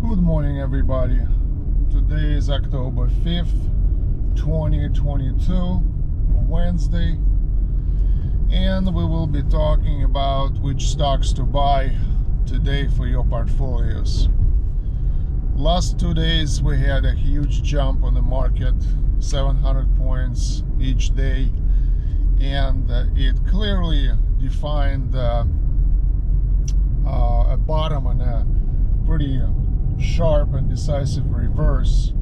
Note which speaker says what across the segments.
Speaker 1: Good morning, everybody. Today is October 5th, 2022, Wednesday, and we will be talking about which stocks to buy today for your portfolios. Last 2 days we had a huge jump on the market, 700 points each day, and it clearly defined a bottom and a pretty sharp and decisive reverse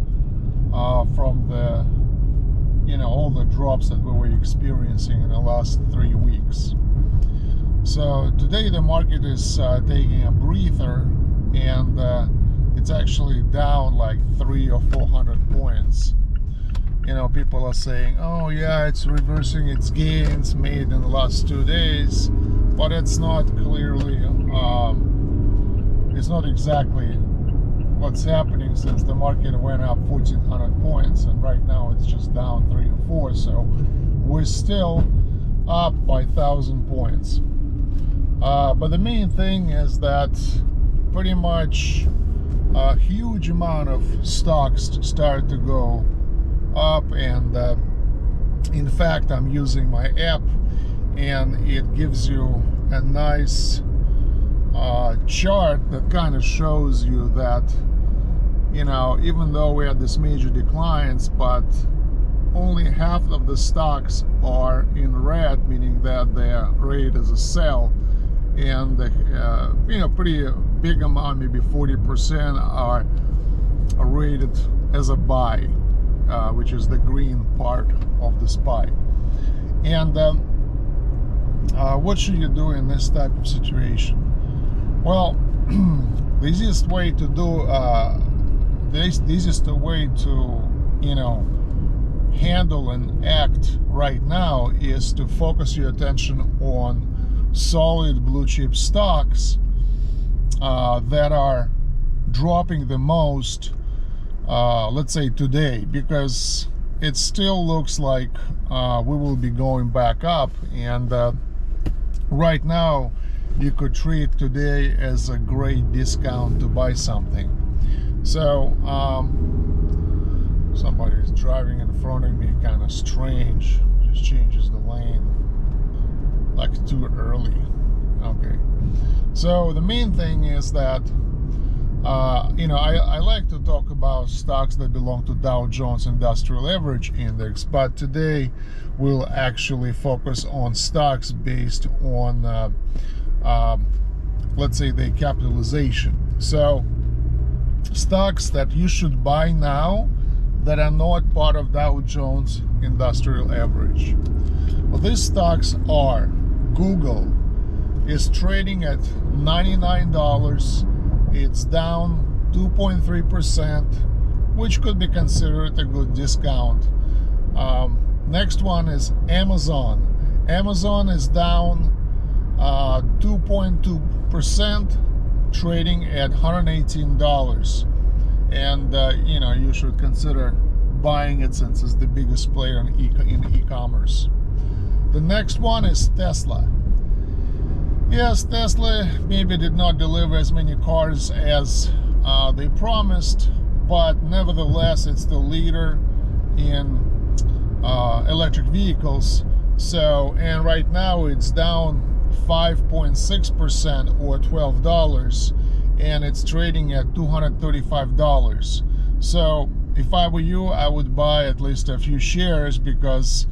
Speaker 1: from the all the drops that we were experiencing in the last 3 weeks. So today the market is taking a breather, and it's actually down like 300 or 400 points. People are saying, oh yeah, it's reversing its gains made in the last 2 days, but it's not clearly it's not exactly what's happening, since the market went up 1,400 points and right now it's just down 3 or 4. So we're still up by 1,000 points. But the main thing is that pretty much a huge amount of stocks start to go up, and in fact I'm using my app and it gives you a nice chart that kind of shows you that even though we had this major declines, but only half of the stocks are in red, meaning that they're rated as a sell, and pretty big amount, maybe 40%, are rated as a buy, which is the green part of the SPY. And what should you do in this type of situation? Well, the easiest way to do handle and act right now is to focus your attention on solid blue chip stocks that are dropping the most, let's say today, because it still looks like we will be going back up, and right now you could treat today as a great discount to buy something. So somebody is driving in front of me, kind of strange, just changes the lane like too early. Okay, so the main thing is that I like to talk about stocks that belong to Dow Jones Industrial Average Index, but today we'll actually focus on stocks based on let's say their capitalization. So stocks that you should buy now that are not part of Dow Jones Industrial Average. Well, these stocks are: Google is trading at $99. It's down 2.3%, which could be considered a good discount. Next one is Amazon. Amazon is down 2.2%, trading at $118, and you should consider buying it since it's the biggest player in e-commerce. The next one is Tesla. Yes, Tesla maybe did not deliver as many cars as they promised, but nevertheless it's the leader in electric vehicles. So, and right now it's down 5.6% or $12, and it's trading at $235. So if I were you, I would buy at least a few shares, because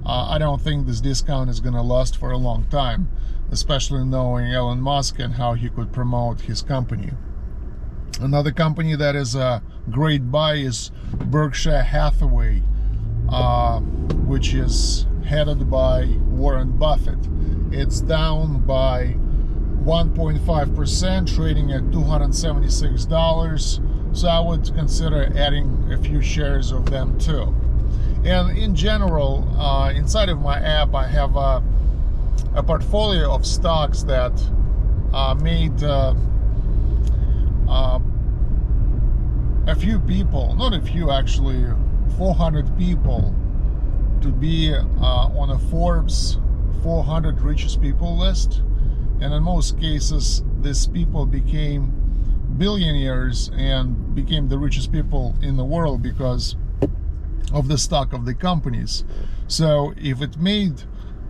Speaker 1: I don't think this discount is going to last for a long time, especially knowing Elon Musk and how he could promote his company. Another company that is a great buy is Berkshire Hathaway, which is headed by Warren Buffett. It's down by 1.5%, trading at $276. So I would consider adding a few shares of them too. And in general, inside of my app, I have a portfolio of stocks that made a few people, not a few actually, 400 people to be on a Forbes 400 richest people list. And in most cases, these people became billionaires and became the richest people in the world because of the stock of the companies. So if it made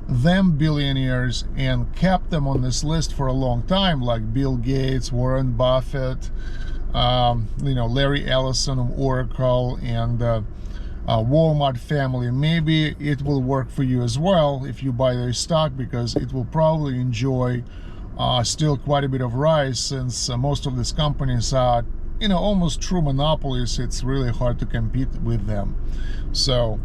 Speaker 1: them billionaires and kept them on this list for a long time, like Bill Gates, Warren Buffett, Larry Ellison of Oracle, and Walmart family, maybe it will work for you as well if you buy their stock, because it will probably enjoy still quite a bit of rise, since most of these companies are almost true monopolies. It's really hard to compete with them. So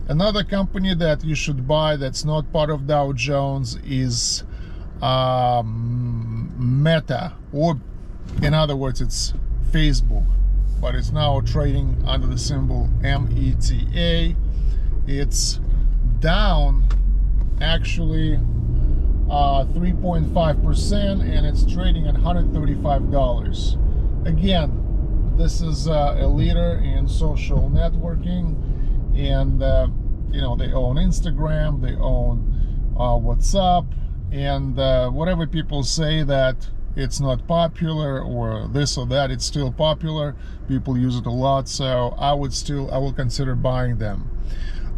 Speaker 1: another company that you should buy that's not part of Dow Jones is Meta, or in other words, it's Facebook, but it's now trading under the symbol META. It's down actually 3.5%, and it's trading at $135. Again, this is a leader in social networking, and they own Instagram, they own WhatsApp, and whatever people say that it's not popular or this or that, it's still popular. People use it a lot, so I will consider buying them.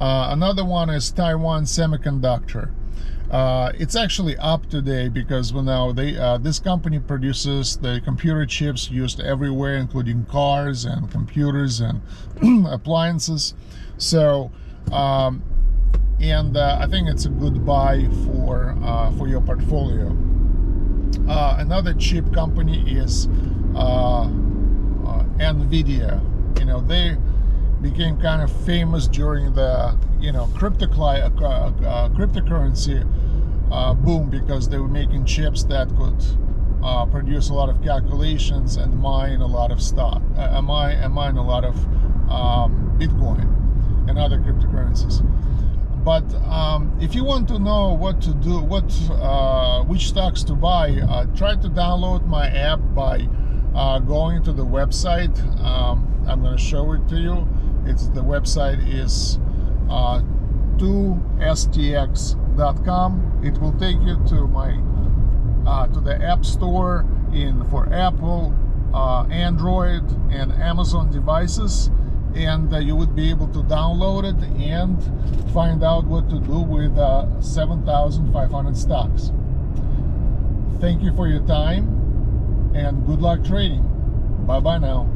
Speaker 1: Another one is Taiwan Semiconductor. It's actually up today because now this company produces the computer chips used everywhere, including cars and computers and appliances. So I think it's a good buy for your portfolio. Another chip company is Nvidia. They became kind of famous during the cryptocurrency boom, because they were making chips that could produce a lot of calculations and mine a lot of mine a lot of Bitcoin and other cryptocurrencies. But if you want to know what to do, which stocks to buy, try to download my app by going to the website. I'm going to show it to you. The website is 2stx.com. It will take you to to the App Store for Apple, Android, and Amazon devices, and you would be able to download it and find out what to do with 7,500 stocks. Thank you for your time, and good luck trading. Bye bye now.